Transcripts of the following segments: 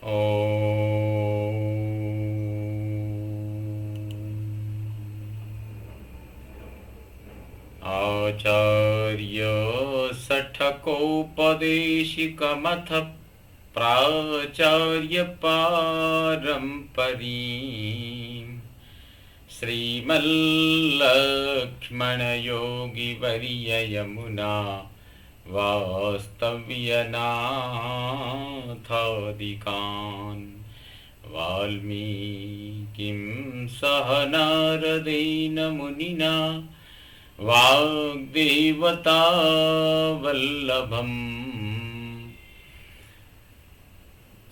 आचार्य सठकोपदेशिकमथ प्राचार्य पारंपरीं श्रीमल्लक्ष्मणयोगिवर्य यमुना वास्तव्यनाथादिकान् वाल्मीकिं सह नारदेन मुनिना वाग्देवता वल्लभम्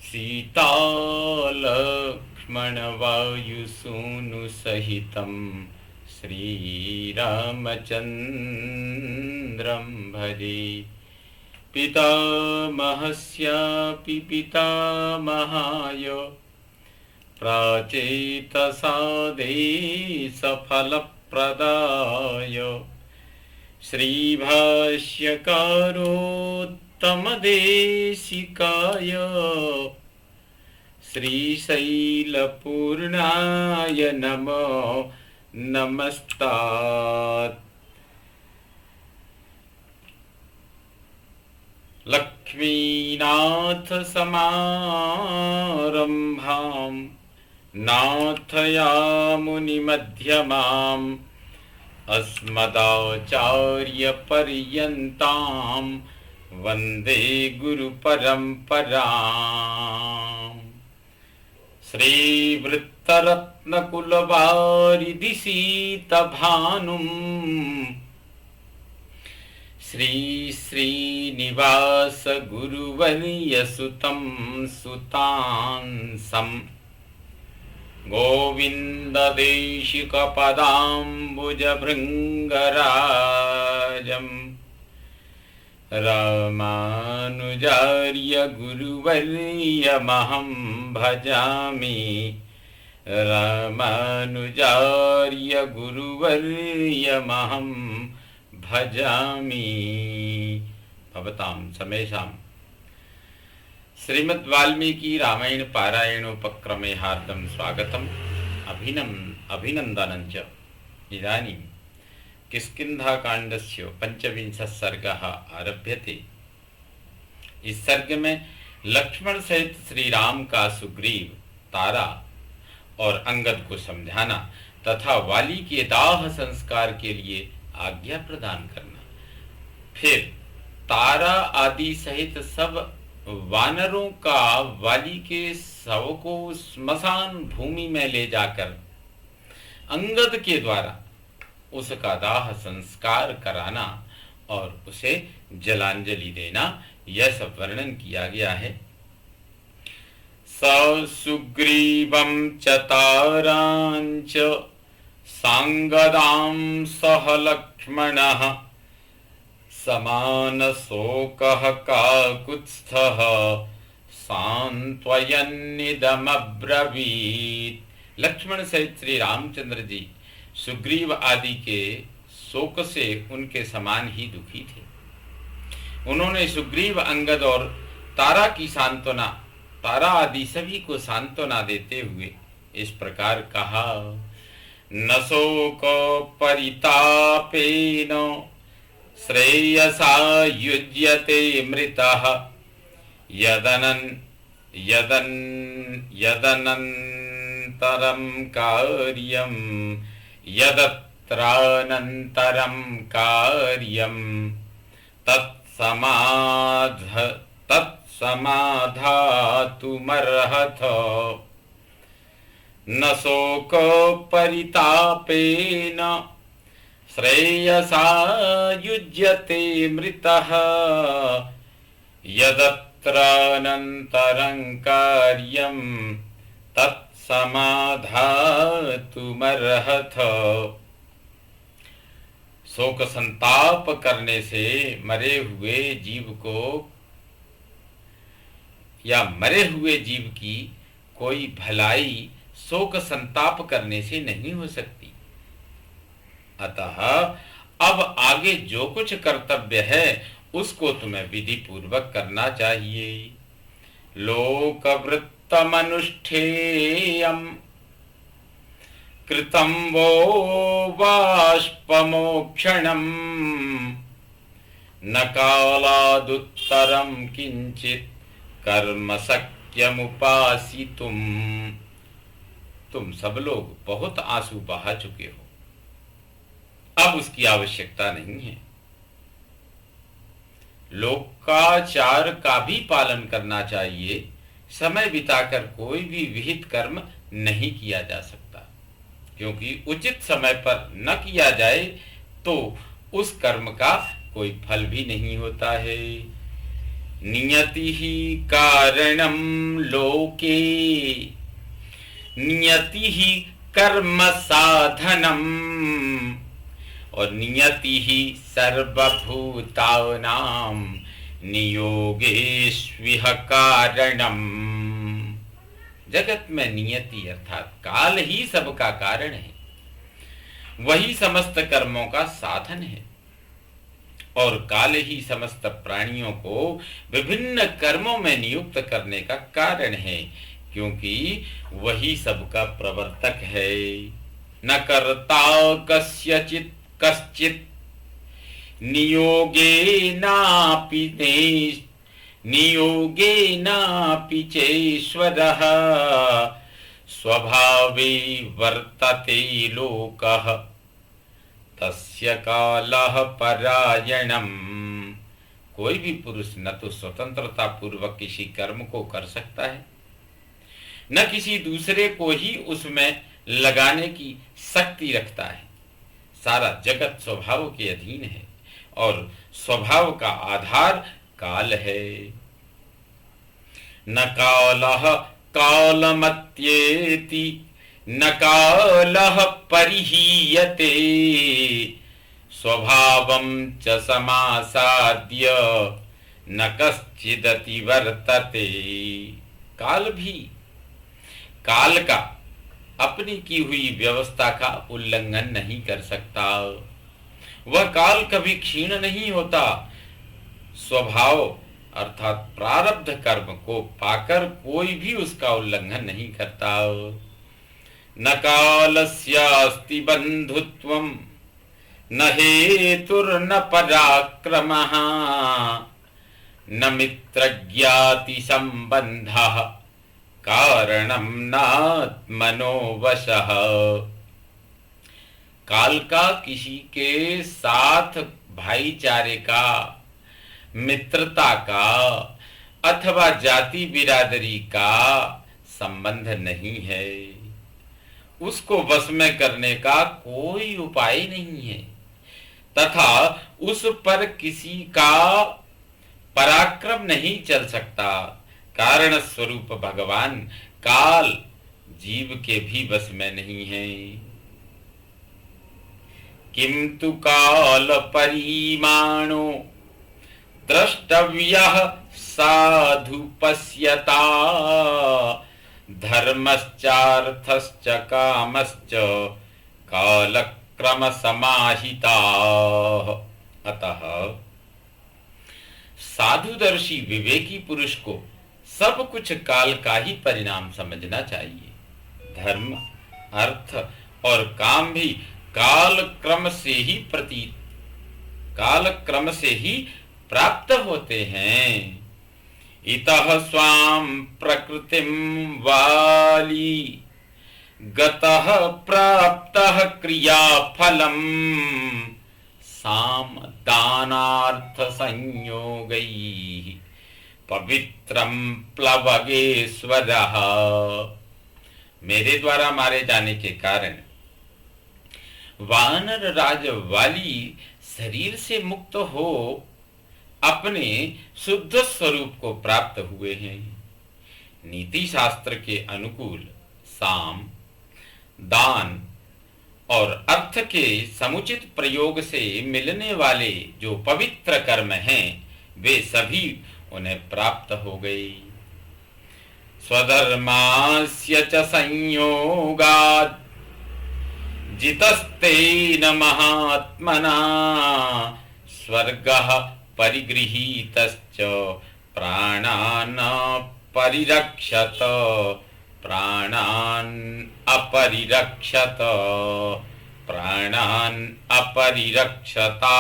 सीतालक्ष्मणवायुसूनुसहितं श्रीरामचन्द्रं भजे। पितामहस्यापि पितामहाय प्राचेतसादेशफलप्रदाय श्रीभाष्यकारोत्तमदेशिकाय श्रीशैलपूर्णाय नमो नमस्तात्। लक्ष्मीनाथसमारम्भां नाथयामुनिमध्यमाम् अस्मदाचार्यपर्यन्तां वन्दे गुरुपरम्पराम्। श्रीवृत्तरत्नकुलवारिधिसीतभानुम् श्रीश्रीनिवासगुरुवर्यसुतं सुतांसम् गोविन्ददेशिकपदाम्बुजभृङ्गराजम् रामानुजार्य गुरुवर्यमहं भजामि। रामानुजार्य गुरुवर्यमहं भजामि। भवतां समेषां श्रीमद् वाल्मीकि रामायण पारायणोपक्रमे हार्दं स्वागतम् अभिनन्दनं च। इदानीं किष्किन्धाकाण्डस्य पंचविंशः सर्गः आरभ्यते। इस सर्ग में लक्ष्मण सहित श्री राम का सुग्रीव, तारा और अंगद को समझाना तथा वाली के दाह संस्कार के लिए आज्ञा प्रदान करना, फिर तारा आदि सहित सब वानरों का वाली के शव को स्मशान भूमि में ले जाकर अंगद के द्वारा उसका दाह संस्कार कराना और उसे जलांजलि देना, यह सब वर्णन किया गया है। स सुग्रीवं च तारांच सांगदां सह लक्ष्मणः समानशोकः काकुत्स्थः सांत्वयन्निदमब्रवीत्। लक्ष्मण सहित श्री रामचंद्र जी सुग्रीव आदि के शोक से उनके समान ही दुखी थे। उन्होंने सुग्रीव, अंगद और तारा की सांत्वना, तारा आदि सभी को सांत्वना देते हुए इस प्रकार कहा। न शोक परितापेन श्रेयसा युज्यते मृतः यदनन्तरं कार्यं यदत्रानन्तरं कार्यं तत्समाधातुमर्हथ। न शोक परितापेन श्रेयसा युज्यते मृतः यदत्रानन्तरं कार्यं तत्समाधातुमर्हथ। शोक संताप करने से मरे हुए जीव को या मरे हुए जीव की कोई भलाई शोक संताप करने से नहीं हो सकती। अतः अब आगे जो कुछ कर्तव्य है उसको तुम्हें विधि पूर्वक करना चाहिए। लोकवृत्तानुकूलस्य नियुक्तमनुष्ठेयम् कृतं वो बाष्पमोक्षणम् न कालादुत्तरं किंचित कर्म शक्यमुपासितुम। तुम सब लोग बहुत आंसू बहा चुके हो, अब उसकी आवश्यकता नहीं है। लोकाचार का भी पालन करना चाहिए। समय बिताकर कोई भी विहित कर्म नहीं किया जा सकता, क्योंकि उचित समय पर न किया जाए तो उस कर्म का कोई फल भी नहीं होता है। नियति ही कारणम लोके नियति ही कर्म साधनम और नियति ही सर्वभूतानां नियोगेष्विह कारणम। जगत में नियति अर्थात काल ही सबका कारण है, वही समस्त कर्मों का साधन है और काल ही समस्त प्राणियों को विभिन्न कर्मों में नियुक्त करने का कारण है, क्योंकि वही सबका प्रवर्तक है। न कर्ता कस्यचित् कश्चित् नियोगेनापि चेश्वरः स्वभावे वर्तते लोकः तस्य कालः परायणम्। कोई भी पुरुष न तो स्वतंत्रता पूर्वक किसी कर्म को कर सकता है, न किसी दूसरे को ही उसमें लगाने की शक्ति रखता है। सारा जगत स्वभाव के अधीन है और स्वभाव का आधार काल है। न कालः कालमत्येति न कालः परिहीयते स्वभावं च समासाद्य न कश्चिदति वर्तते। काल भी काल का अपनी की हुई व्यवस्था का उल्लंघन नहीं कर सकता। वह काल कभी क्षीण नहीं होता। स्वभाव अर्थात प्रारब्ध कर्म को पाकर कोई भी उसका उल्लंघन नहीं करता। न कालस्यास्ति बंधुत्वं न हेतुर्न पराक्रमः न मित्रज्ञाति संबंधः कारणम नात्मनो वशः। काल का किसी के साथ भाईचारे का, मित्रता का अथवा जाति बिरादरी का संबंध नहीं है। उसको वश में करने का कोई उपाय नहीं है तथा उस पर किसी का पराक्रम नहीं चल सकता। कारण स्वरूप भगवान काल जीव के भी वश में नहीं है। किंतु काल परिमाणो द्रष्टव्यः साधु पश्यता धर्मश्चार्थश्च कामश्च कालक्रम समाहिताः। अतः साधुदर्शी विवेकी पुरुष को सब कुछ काल का ही परिणाम समझना चाहिए। धर्म, अर्थ और काम भी काल क्रम से ही प्राप्त होते हैं। इतः स्वाम प्रकृतिम वाली गतः प्राप्तः क्रियाफलम साम दानार्थ संयोगैः पवित्रम प्लवगेश्वरः। मेरे द्वारा मारे जाने के कारण वानर राज वाली शरीर से मुक्त हो अपने शुद्ध स्वरूप को प्राप्त हुए हैं। नीति शास्त्र के अनुकूल साम, दान और अर्थ के समुचित प्रयोग से मिलने वाले जो पवित्र कर्म हैं वे सभी उन्हें प्राप्त हो गई। स्वधर्मास्य च संयोगात् जितस्तेन महात्मना स्वर्गः परिगृहीतश्च प्राणान् परिरक्षत प्राणान अपरिरक्षत प्राणान अपरिरक्षता।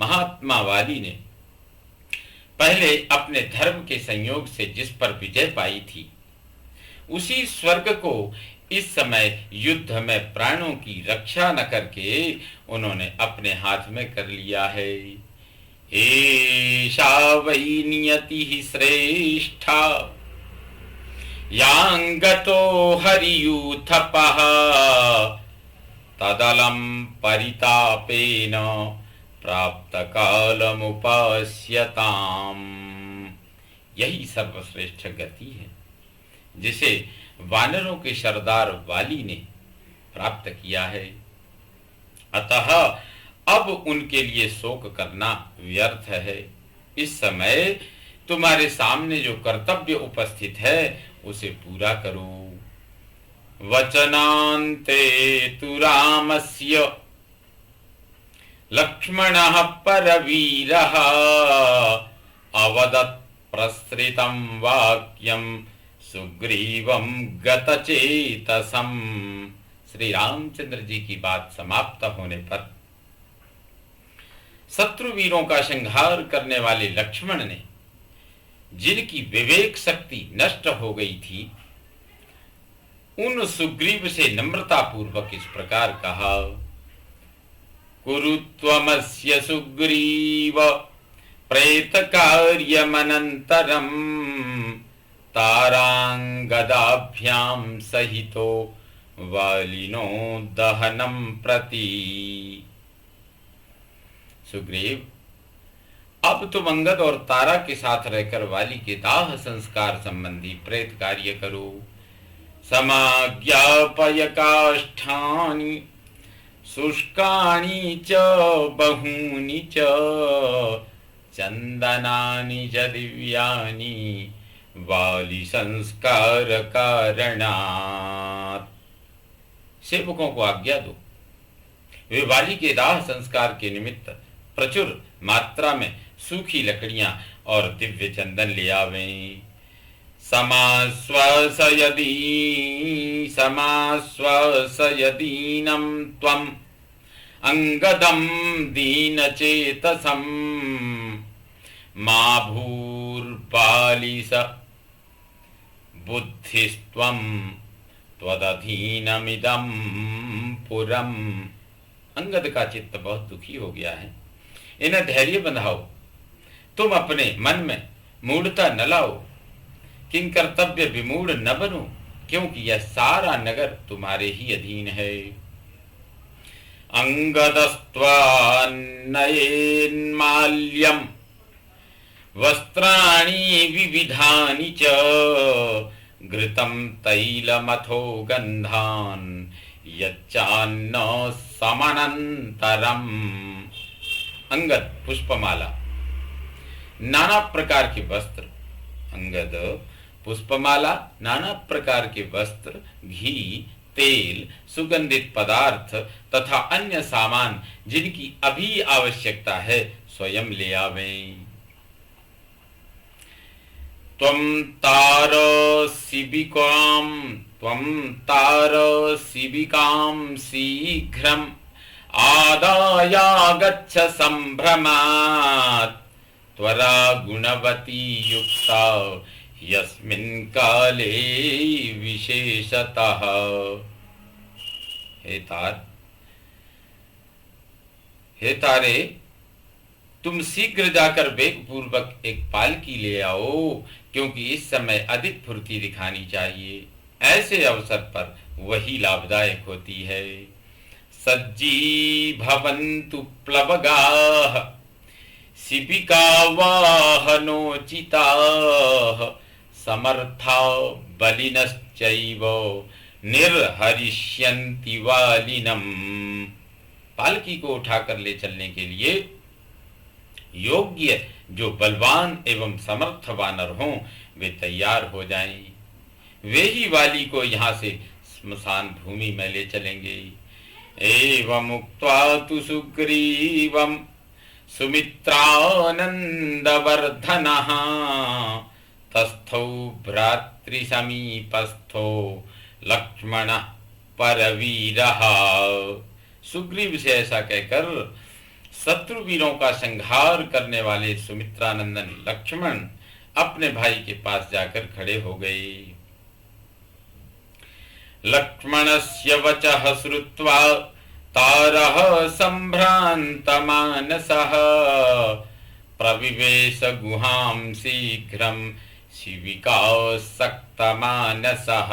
महात्मा वाली ने पहले अपने धर्म के संयोग से जिस पर विजय पाई थी, उसी स्वर्ग को इस समय युद्ध में प्राणों की रक्षा न करके उन्होंने अपने हाथ में कर लिया है। एषा वै नियतिः श्रेष्ठा यांगतो हरियूथपः तदलं परितापेन प्राप्त कालमुपास्यताम्। यही सर्वश्रेष्ठ गति है जिसे वानरों के सरदार वाली ने प्राप्त किया है। अतः अब उनके लिए शोक करना व्यर्थ है। इस समय तुम्हारे सामने जो कर्तव्य उपस्थित है उसे पूरा करो। वचनान्ते तु रामस्य लक्ष्मणः परवीरः अवदत् प्रसृतं वाक्यं सुग्रीवं गतचेतसं। श्री रामचंद्र जी की बात समाप्त होने पर शत्रु वीरों का संहार करने वाले लक्ष्मण ने, जिनकी विवेक शक्ति नष्ट हो गई थी, उन सुग्रीव से नम्रता पूर्वक इस प्रकार कहा। कुरु त्वमस्य सुग्रीव प्रेत कार्यमनंतरम तारांगदाभ्याम सहितो वालिनो दहनम प्रति। सुग्रीव, अब तुम अंगद और तारा के साथ रहकर वाली के दाह संस्कार संबंधी प्रेत कार्य करो। समाज्ञापय काष्ठानि शुष्कानि च बहूनि च चंदनानि च दिव्यानि वाली संस्कार कारणात्। सेवकों को आज्ञा दो, वे वाली के दाह संस्कार के निमित्त प्रचुर मात्रा में सूखी लकड़ियां और दिव्य चंदन ले आवें। समाश्वासयदीनं त्वम् अंगदं दीनचेतसं मा भूर्बालिस बुद्धिस्त्वं त्वदधीनमिदं पुरम्। अंगद का चित्त बहुत दुखी हो गया है, इन्हें धैर्य बंधाओ। तुम अपने मन में मूढ़ता न लाओ, किंग कर्तव्य विमूढ़ न बनो, क्योंकि यह सारा नगर तुम्हारे ही अधीन है। अंगदस्त्वान्नयेन्माल्यं वस्त्राणि विविधानि च घृतं तैलमथो गन्धान् यच्चान्न समनन्तरम्। अंगद पुष्पमाला, नाना प्रकार के वस्त्र। अंगद पुष्पमाला, नाना प्रकार के वस्त्र, घी, तेल, सुगंधित पदार्थ तथा अन्य सामान जिनकी अभी आवश्यकता है स्वयं ले आवें। त्वं तारशिबिकां शीघ्रम् आदायागच्छ संभ्रमात् त्वरा गुणवती युक्ता यस्मिन् काले विशेषतः। हे तारे, तुम शीघ्र जाकर वेग पूर्वक एक पालकी ले आओ, क्योंकि इस समय अधिक फुर्ती दिखानी चाहिए। ऐसे अवसर पर वही लाभदायक होती है। सज्जी भवन्तु प्लवगाः शिबिका वाहनोचिताः समर्था बलिनश्चैव निर्हरिष्यन्ति वालिनम्। पालकी को उठाकर ले चलने के लिए योग्य जो बलवान एवं समर्थ वानर हों वे तैयार हो जाएं। वे ही वाली को यहाँ से स्मशान भूमि में ले चलेंगे। एवमुक्त्वा तु सुग्रीवं सुमित्रानन्दवर्धनः तस्थौ भ्रातृसमीपस्थो लक्ष्मण परवीरः। सुग्रीव से ऐसा कहकर शत्रु वीरों का संहार करने वाले सुमित्रानंदन लक्ष्मण अपने भाई के पास जाकर खड़े हो गए। लक्ष्मणस्य वचः श्रुत्वा तारः सम्भ्रान्तमानसः प्रविवेश गुहां शीघ्रं शिविकासक्तमानसः।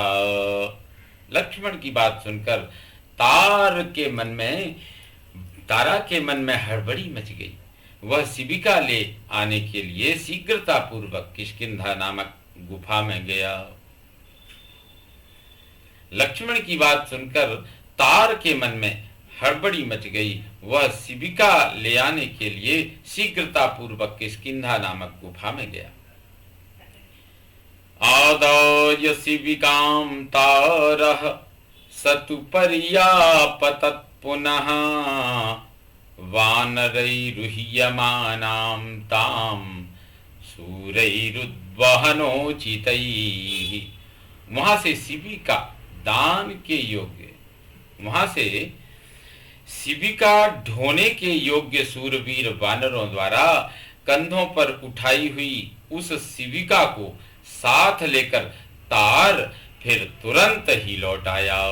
लक्ष्मण की बात सुनकर तारा के मन में हड़बड़ी मच गई। वह शिविका ले आने के लिए शीघ्रता पूर्वक किष्किंधा नामक गुफा में गया। लक्ष्मण की बात सुनकर तार के मन में हड़बड़ी मच गई। वह शिविका ले आने के लिए शीघ्रता पूर्वक किष्किंधा नामक गुफा में गया। आदाय शिविकां तारः सतु पर्यापतत् पुनः वानरैरुह्यमानां तां सूरैरुद्वहनोचितैः। वहां से शिविका दान के योग्य, वहां से शिविका ढोने के योग्य सूरवीर वानरों द्वारा कंधों पर उठाई हुई उस शिविका को साथ लेकर तार फिर तुरंत ही लौट आया।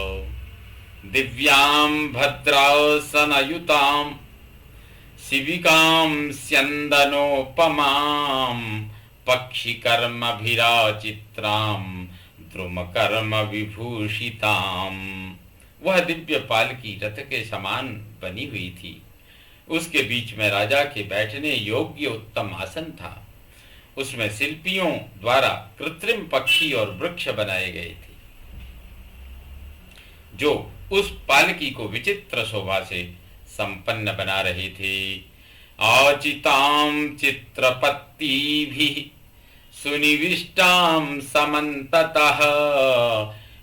दिव्यां भद्रासनयुतां शिविकां स्यन्दनोपमां पक्षिकर्मभिराचित्रां द्रुमकर्म विभूषितां। वह दिव्य पालकी रथ के समान बनी हुई थी। उसके बीच में राजा के बैठने योग्य उत्तम आसन था। उसमें शिल्पियों द्वारा कृत्रिम पक्षी और वृक्ष बनाए गए थे जो उस पालकी को विचित्र शोभा से संपन्न बना रहे थे। आचितां चित्रपत्तिभिः सुनिविष्टां समन्ततः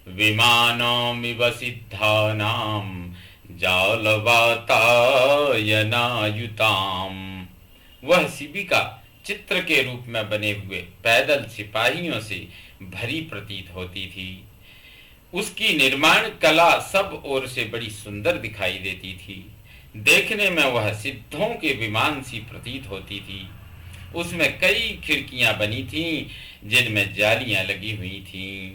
विमानमिव सिद्धानां जालवातायनायुतां। वह शिविका चित्र के रूप में बने हुए पैदल सिपाहियों से भरी प्रतीत होती थी। उसकी निर्माण कला सब ओर से बड़ी सुंदर दिखाई देती थी। देखने में वह सिद्धों के विमान सी प्रतीत होती थी। उसमें कई खिड़कियां बनी थीं जिनमें जालियां लगी हुई थीं।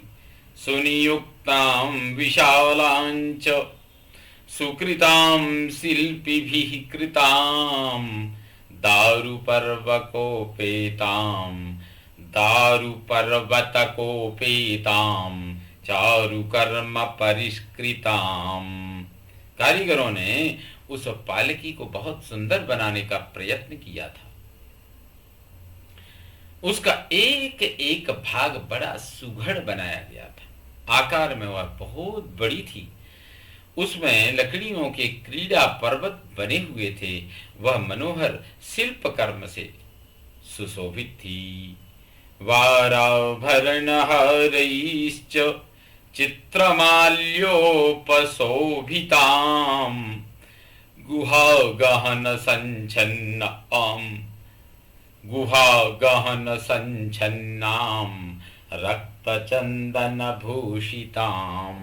सुनियुक्तां विशालांच सुकृतां शिल्पिभिः कृतां दारुपर्वतकोपेतां चारुकर्म परिष्कृतां। कारीगरों ने उस पालकी को बहुत सुंदर बनाने का प्रयत्न किया था। उसका एक एक भाग बड़ा सुघड़ बनाया गया था। आकार में वह बहुत बड़ी थी। उसमें लकड़ियों के क्रीड़ा पर्वत बने हुए थे। वह मनोहर शिल्प कर्म से सुशोभित थी। वाराभरणहारैश्च चित्रमाल्योपशोभितां गुहागहन संछन्नां रक्तचंदनभूषितां।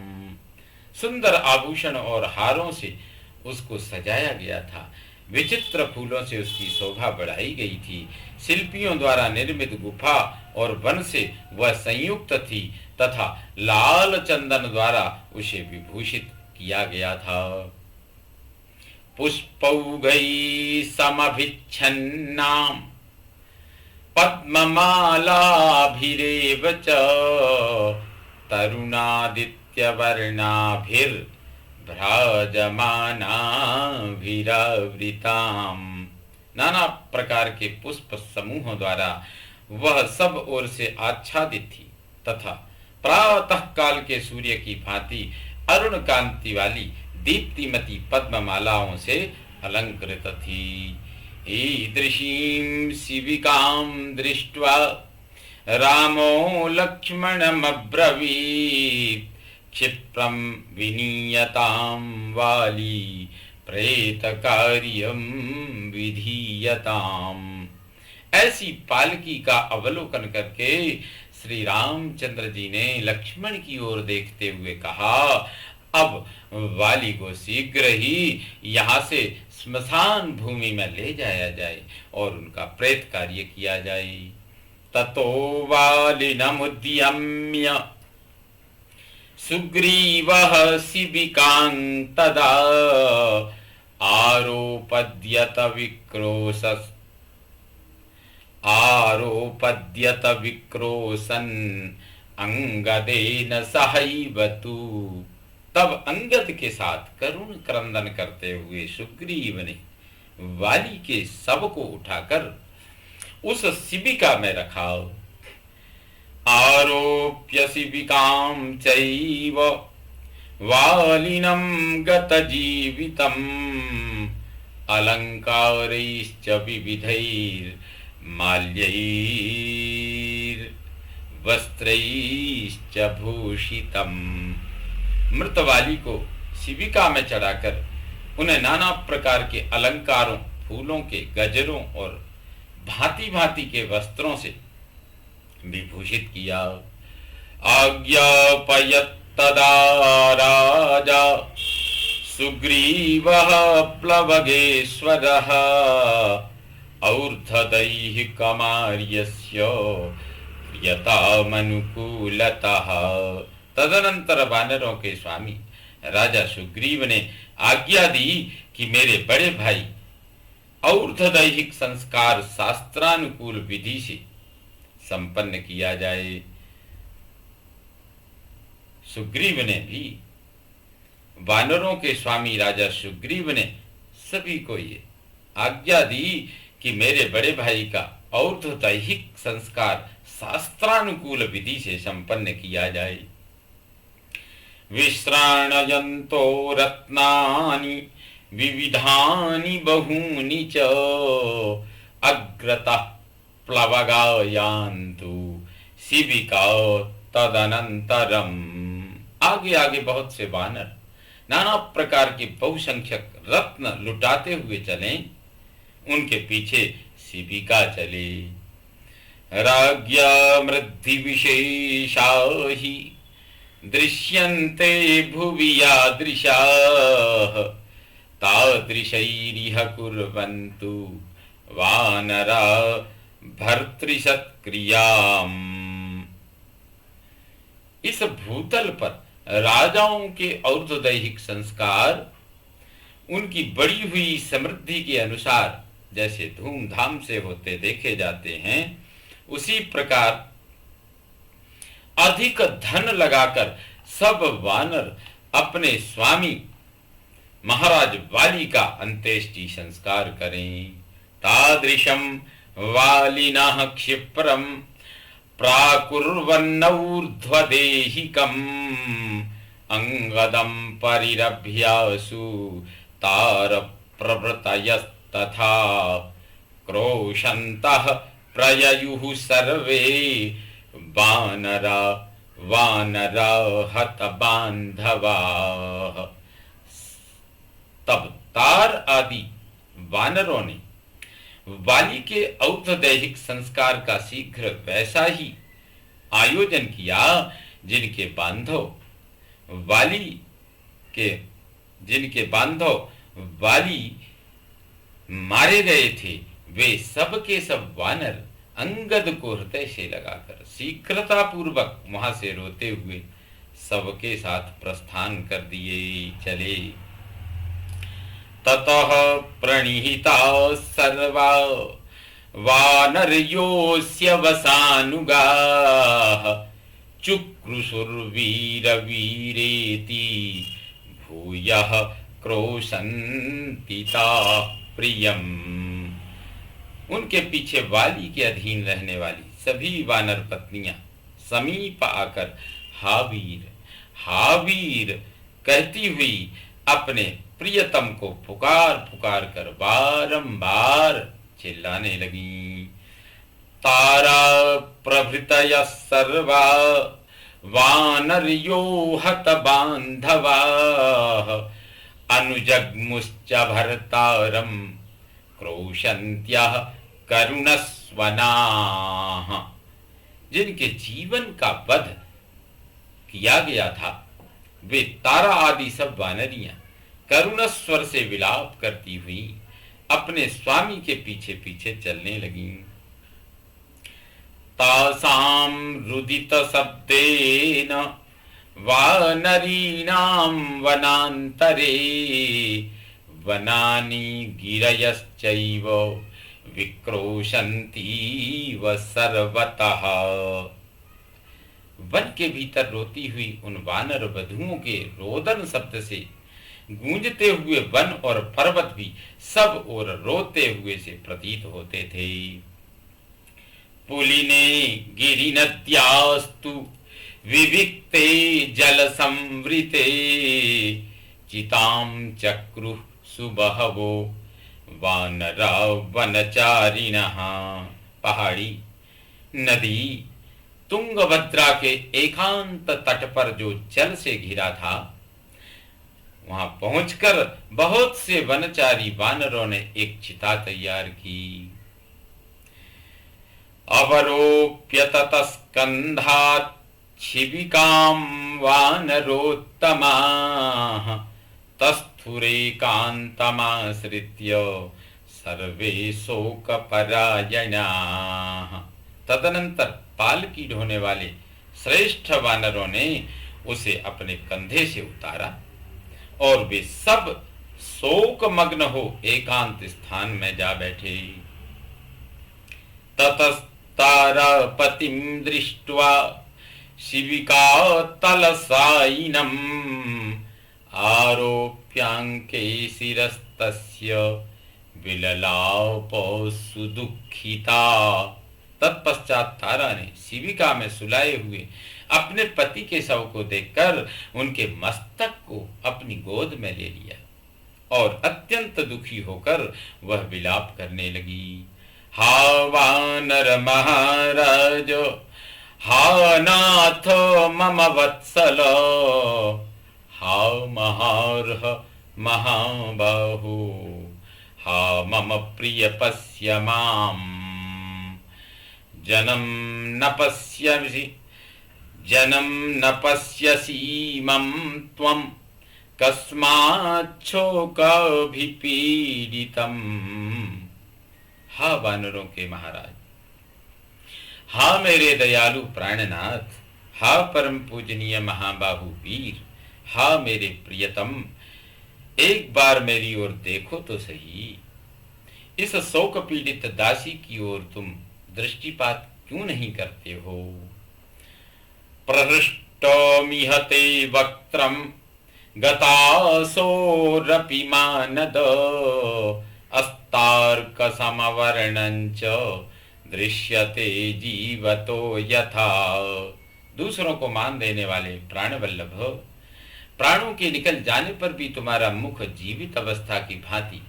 सुंदर आभूषण और हारों से उसको सजाया गया था। विचित्र फूलों से उसकी शोभा बढ़ाई गई थी। शिल्पियों द्वारा निर्मित गुफा और वन से वह संयुक्त थी तथा लाल चंदन द्वारा उसे विभूषित किया गया था। पुष्पौघै समभिच्छन्नां पद्ममालाभिरेव च तरुणादित्यवर्णाभिर्भ्राजमानाभिरावृतां। नाना प्रकार के पुष्प समूहों द्वारा वह सब ओर से आच्छादित थी तथा प्रातः काल के सूर्य की भांति अरुण कांति वाली दीप्तिमती पद्ममालाओं से अलंकृत थी। ईदृशीं शिविकां दृष्ट्वा रामो लक्ष्मणमब्रवीत् क्षिप्रं विनीयतां वाली प्रेतकार्यं विधीयताम्। ऐसी पालकी का अवलोकन करके श्री रामचंद्र जी ने लक्ष्मण की ओर देखते हुए कहा, अब वाली को शीघ्र ही यहाँ से स्मशान भूमि में ले जाया जाए और उनका प्रेत कार्य किया जाए। ततो वालिनमुद्यम्य सुग्रीवः शिबिकां तदा आरोपद्यत विक्रोशन अंगदेन सहैवतु। तब अंगद के साथ करुण क्रंदन करते हुए सुग्रीव ने वाली के शव को उठाकर उस शिबिका में रखा। आरोप्य शिबिकां चैव वालिनं गतजीवितम् अलंकारैश्च विविधैर्माल्यैर्वस्त्रैश्च भूषितम्। मृत वाली को शिबिका में चढ़ाकर उन्हें नाना प्रकार के अलंकारों, फूलों के गजरों और भांति भांति के वस्त्रों से विभूषित किया। आज्ञापयत् तदा राजा सुग्रीवः प्लवगेश्वरः और्ध्वदैहिकमार्यस्य क्रियतामनुकूलतः। तदनंतर वानरों के स्वामी राजा सुग्रीव ने आज्ञा दी कि मेरे बड़े भाई और्ध्वदैहिक संस्कार शास्त्रानुकूल विधि से संपन्न किया जाए। सुग्रीव ने भी, वानरों के स्वामी राजा सुग्रीव ने सभी को ये आज्ञा दी कि मेरे बड़े भाई का और्ध्वदैहिक संस्कार शास्त्रानुकूल विधि से संपन्न किया जाए। विश्राणयन्तो रत्नानि विविधानि बहूनि च अग्रतः प्लवगायान्तु शिबिका तदनंतरम। आगे आगे बहुत से वानर नाना प्रकार के बहुसंख्यक रत्न लुटाते हुए चले, उनके पीछे शिबिका चले। राज्ञा मृद्धि विशेषा हि दृश्यन्ते भुवि यादृशाः तादृशैरिह कुर्वन्तु वानरा भर्तृसत्क्रियाम्। इस भूतल पर राजाओं के और्ध्वदैहिक संस्कार उनकी बढ़ी हुई समृद्धि के अनुसार जैसे धूमधाम से होते देखे जाते हैं, उसी प्रकार अधिक धन लगाकर सब वानर अपने स्वामी महाराज वाली का अंत्येष्टि संस्कार करें। तादृशम वालिनः क्षिप्रम प्राकुर्वन्नौर्ध्वदेहिकम् अंगदं परिरभ्यासु तारप्रभृतयस्तथा क्रोशन्तः प्रययुः सर्वे वानरा हतबान्धवाः। तब तार आदि वानरों ने वाली के और्ध्वदैहिक संस्कार का शीघ्र वैसा ही आयोजन किया जिनके बांधव वाली मारे गए थे, वे सब के सब वानर अंगद को हृदय से लगाकर शीघ्रता पूर्वक वहां से रोते हुए सबके साथ प्रस्थान कर दिए चले। ततः प्रणिहिता सर्वा वानर्योऽस्य वसानुगाः चुक्रुशुर्वीरवीरेति भूयः क्रोशन्ति ताः प्रियम्। उनके पीछे वाली के अधीन रहने वाली सभी वानर पत्नियां समीप आकर हावीर हावीर कहती हुई अपने प्रियतम को पुकार पुकार कर बारंबार चिल्लाने लगी। तारा प्रभृतयः सर्वा वानर्यो हत बान्धवाः अनुजग्मुश्च भर्तारं क्रोशन्त्यः करुणस्वराभिः। स्वनाः, जिनके जीवन का वध किया गया था, वे तारा आदि सब वानरियां करुण स्वर से विलाप करती हुई अपने स्वामी के पीछे पीछे चलने लगी। तासाम रुदित शब्देन वानरीणां वनान्तरे वनानि गिरयश्चैव विक्रोशन्तीव सर्वतः। वन के भीतर रोती हुई उन वानर वधुओं के रोदन शब्द से गूंजते हुए वन और पर्वत भी सब ओर रोते हुए से प्रतीत होते थे। पुलिने गिरिनद्यास्तु विविक्ते जल संवृते चितां चक्रुः सुबहवो वानरा वनचारिणः। पहाड़ी नदी तुंगभद्रा के एकांत तट पर जो जल से घिरा था, वहां पहुंचकर बहुत से वनचारी वानरों ने एक चिता तैयार की। अवरोप्य ततस्कंधात् शिबिकां वानरोत्तमाः तस्थुरेकान्तमाश्रित्य सर्वे शोकपरायणाः। तदनंतर पालकी ढोने वाले श्रेष्ठ वानरों ने उसे अपने कंधे से उतारा और वे सब शोकमग्न हो एकांत स्थान में जा बैठे। ततस्तारापतिं दृष्ट्वा शिबिका तलसायिनम् आरोप्याङ्के शिरस्तस्य विललाप सुदुःखिता। तत्पश्चात तारा ने शिबिका में सुलाए हुए अपने पति के शव को देखकर उनके मस्तक को अपनी गोद में ले लिया और अत्यंत दुखी होकर वह विलाप करने लगी। हा वानर महाराज, हा नाथ मम वत्सल, हा महार्ह महाबाहु, हा मम प्रिय पश्य माम्, जनं न पश्यसि मम त्वं कस्माच्छोकाभिपीडितम्। हा वानरों के महाराज, हा मेरे दयालु प्राणनाथ, हा परम पूजनीय महाबाहु वीर, हा मेरे प्रियतम, एक बार मेरी ओर देखो तो सही। इस शोक पीड़ित दासी की ओर तुम दृष्टिपात क्यों नहीं करते हो? प्रहृष्टमिहते वक्त्रं गतासोरपि मानद अस्तार्कसमवर्णञ्च दृश्यते जीवतो यथा। दूसरों को मान देने वाले प्राणवल्लभ, प्राणों के निकल जाने पर भी तुम्हारा मुख जीवित अवस्था की भांति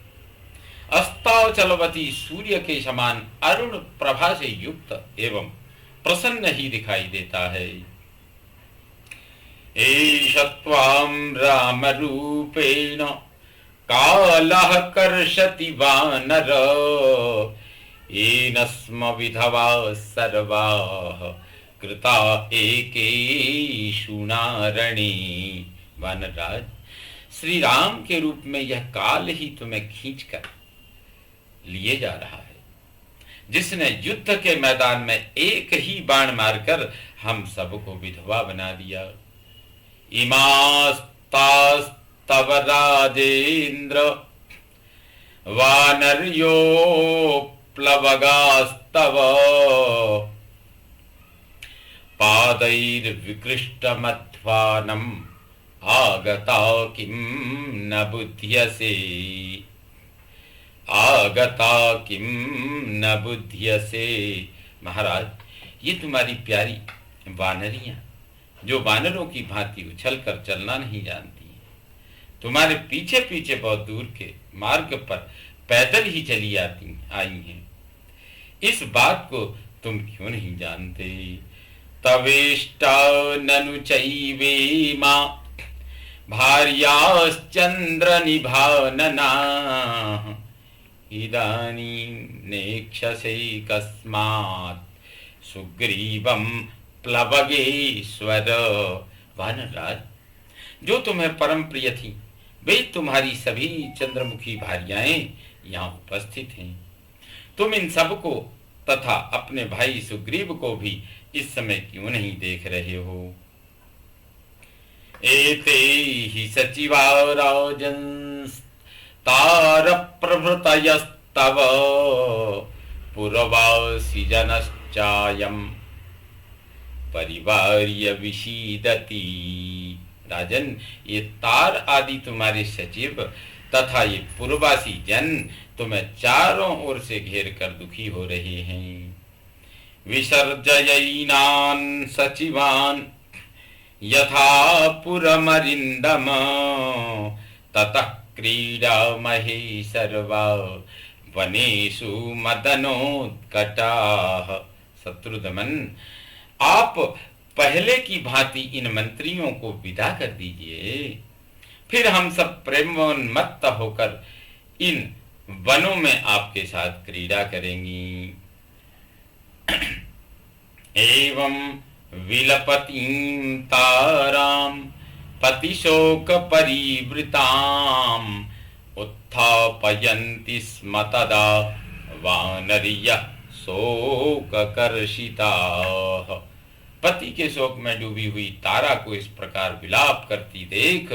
अस्ताचलवती सूर्य के समान अरुण प्रभा से युक्त एवं प्रसन्न ही दिखाई देता है। एष त्वां रामरूपेण कालः कर्षति वानर येन स्म विधवा सर्वाः कृता एकेषु नारणे। वानरराज, श्री राम के रूप में यह काल ही तुम्हें खींचकर लिए जा रहा है, जिसने युद्ध के मैदान में एक ही बाण मारकर हम सबको विधवा बना दिया। इमास्तास्तव राजेन्द्र वानर्योप्लवगास्तव पादैर्विकृष्टमध्वानम् आगता किं न बुध्यसे, आगता किं न बुध्यसे। महाराज, ये तुम्हारी प्यारी वानरियां जो वानरों की भांति उछल कर चलना नहीं जानती, तुम्हारे पीछे पीछे बहुत दूर के मार्ग पर पैदल ही चली आई हैं, इस बात को तुम क्यों नहीं जानते? तवेष्टा ननु चैवेमा भार्याश्चंद्र निभानना इदानीं नेक्षसे कस्मात् सुग्रीवम प्लवगेश्वर। वानरराज, जो तुम्हें परम प्रिय थी वे तुम्हारी सभी चंद्रमुखी भार्याएं यहाँ उपस्थित हैं। तुम इन सबको तथा अपने भाई सुग्रीव को भी इस समय क्यों नहीं देख रहे हो? एते हि सचिवा राजन्स्तार प्रभृतयस्तव पुरवासी जनश्चायम् परिवार्य विशीदति। राजन, ये तार आदि तुम्हारे सचिव तथा ये पूर्ववासी जन तुम्हें चारों ओर से घेर कर दुखी हो रहे हैं। विसर्जयीनान सचिवान यथा पुरमरिंदम ततः क्रीडामहे सर्वा वनेषु मदनोत्कटाः। शत्रुदमन, आप पहले की भांति इन मंत्रियों को विदा कर दीजिए, फिर हम सब प्रेमोन्मत्त होकर इन वनों में आपके साथ क्रीड़ा करेंगी। एवं विलपतीं तारां पतिशोक परिवृतां उत्थापयन्ति स्म तदा वानरियः शोककर्षिताः। पति के शोक में डूबी हुई तारा को इस प्रकार विलाप करती देख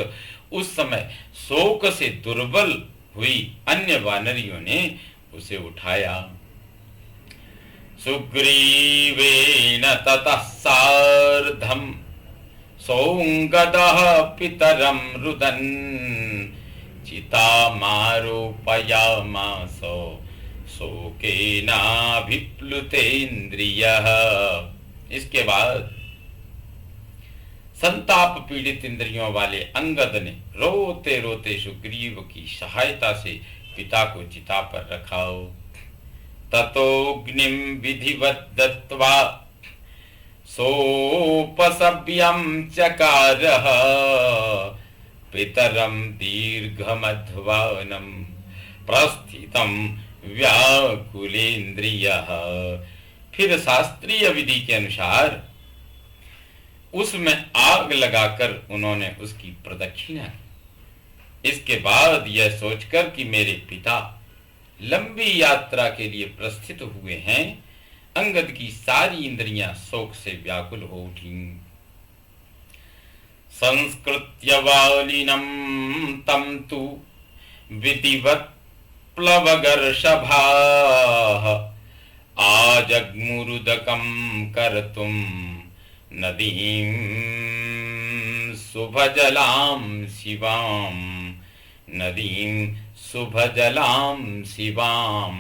उस समय शोक से दुर्बल हुई अन्य वानरियों ने उसे उठाया। सुग्रीवेण ततः सार्धं सौंगदः पितरं रुदन् चितामारोपयामास शोकेनाभिप्लुतेन्द्रियः। इसके बाद संताप पीड़ित इंद्रियों वाले अंगद ने रोते रोते सुग्रीव की सहायता से पिता को चिता पर रखा। ततोऽग्निं विधिवत् दत्त्वा सोपसव्यं चकारः पितरं दीर्घमध्वानं प्रस्थितं व्याकुलेन्द्रियः। फिर शास्त्रीय विधि के अनुसार उसमें आग लगाकर उन्होंने उसकी प्रदक्षिणा की। इसके बाद यह सोचकर कि मेरे पिता लंबी यात्रा के लिए प्रस्थित हुए हैं, अंगद की सारी इंद्रियां शोक से व्याकुल हो उठी। संस्कृत्य वालिनं तं तु विधिवत् प्लवगर्षभाः आजग्मुरुदकं कर्तुं नदीं शुभजलां शिवां नदीं शुभजलां शिवां।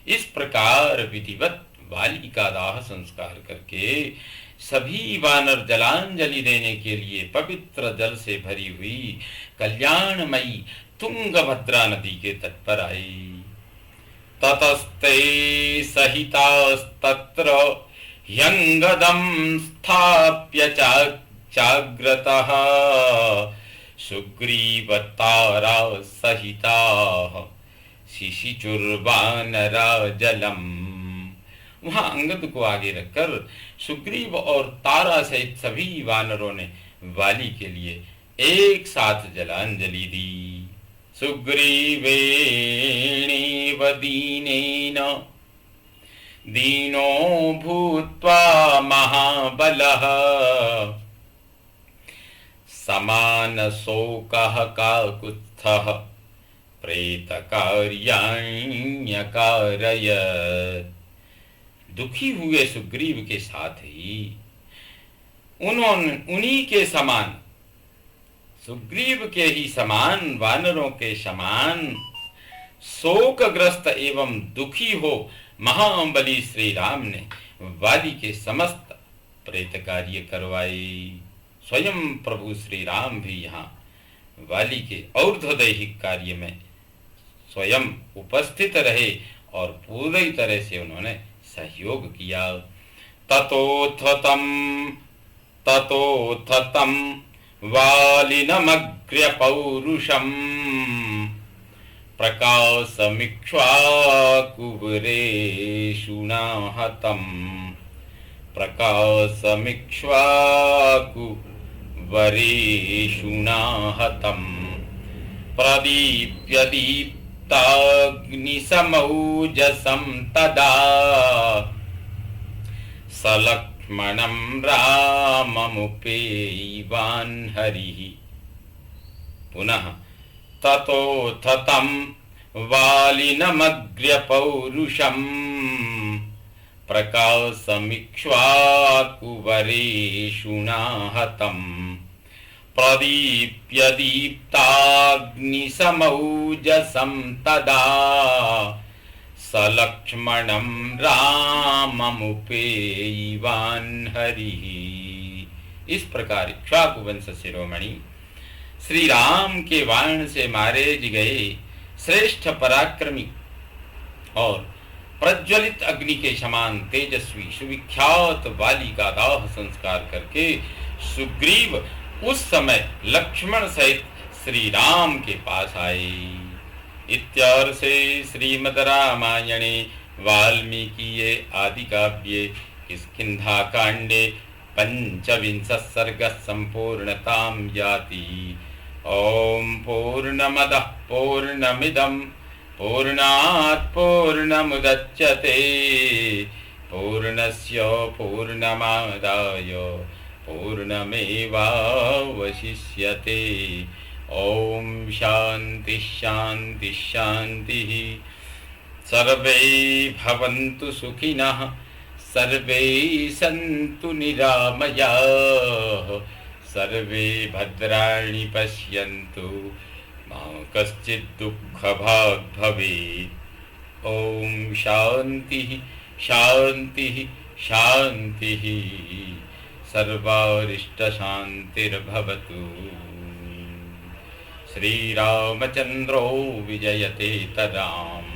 इस प्रकार विधिवत वाली का दाह संस्कार करके सभी वानर जलांजलि देने के लिए पवित्र जल से भरी हुई कल्याणमयी तुंगभद्रा नदी के तट पर आई। ततस्ते सहितास्तत्र ह्यंगदं स्थाप्य चाग्रतः सुग्रीवतारा सहिताः शिशिचुर्वानरा जलम। वहां अंगद को आगे रखकर सुग्रीव और तारा सहित सभी वानरों ने वाली के लिए एक साथ जलांजलि दी। सुग्रीवेणेव दीनेन दीनो भूत्वा महाबलः समानशोकः काकुत्स्थः प्रेतकार्याण्यकारयत्। दुखी हुए सुग्रीव के साथ ही उन्हीं के समान, सुग्रीव के ही समान वानरों के समान शोकग्रस्त एवं दुखी हो महाबली श्री राम ने वाली के समस्त प्रेत कार्य करवाए। स्वयं प्रभु श्री राम भी यहाँ वाली के और्ध्वदैहिक कार्य में स्वयं उपस्थित रहे और पूरी तरह से उन्होंने सहयोग किया। ततोत्थतं वालिनमग्र्य पौरुषम् प्रकाशमिक्ष्वाकुवरेषुणाहतं प्रकाशमिक्ष्वाकुवरेषुणाहतं प्रदीप्य दीप्ताग्निसमौजसं तदा सलक्ष्मणं राममुपेयिवान् हरिः। पुनः ततोऽथ तं वालिनमग्र्यपौरुषम् प्रकाशमिक्ष्वाकुवरेषुणाहतं प्रदीप्य दीप्ताग्निसमौजसं तदा सलक्ष्मणं राममुपेयिवान् हरिः। इस प्रकार इक्ष्वाकु वंश शिरोमणि श्री राम के बाण से मारे गए श्रेष्ठ पराक्रमी और प्रज्वलित अग्नि के समान तेजस्वी सुविख्यात वाली का दाह संस्कार करके सुग्रीव उस समय लक्ष्मण सहित श्री राम के पास आए। इत्यार्षे श्रीमद् रामायणे वाल्मीकिये आदि काव्ये किष्किन्धाकाण्डे पंचविंशः सर्गः सम्पूर्णतां याति। ओम पूर्णमदः पूर्णमिदं पूर्णात् पूर्णमुदच्यते पूर्णस्य पूर्णमादाय पूर्णमेवावशिष्यते। ओम शांति शांति शांतिः। सर्वे भवन्तु सुखिनः सर्वे सन्तु निरामयाः सर्वे भद्राणि पश्यन्तु मा कश्चित् दुःखभाग् भवेत्। ओम शान्तिः शान्तिः शान्तिः। सर्वारिष्टशान्तिर्भवतु। श्रीरामचन्द्रो विजयते तदाम्।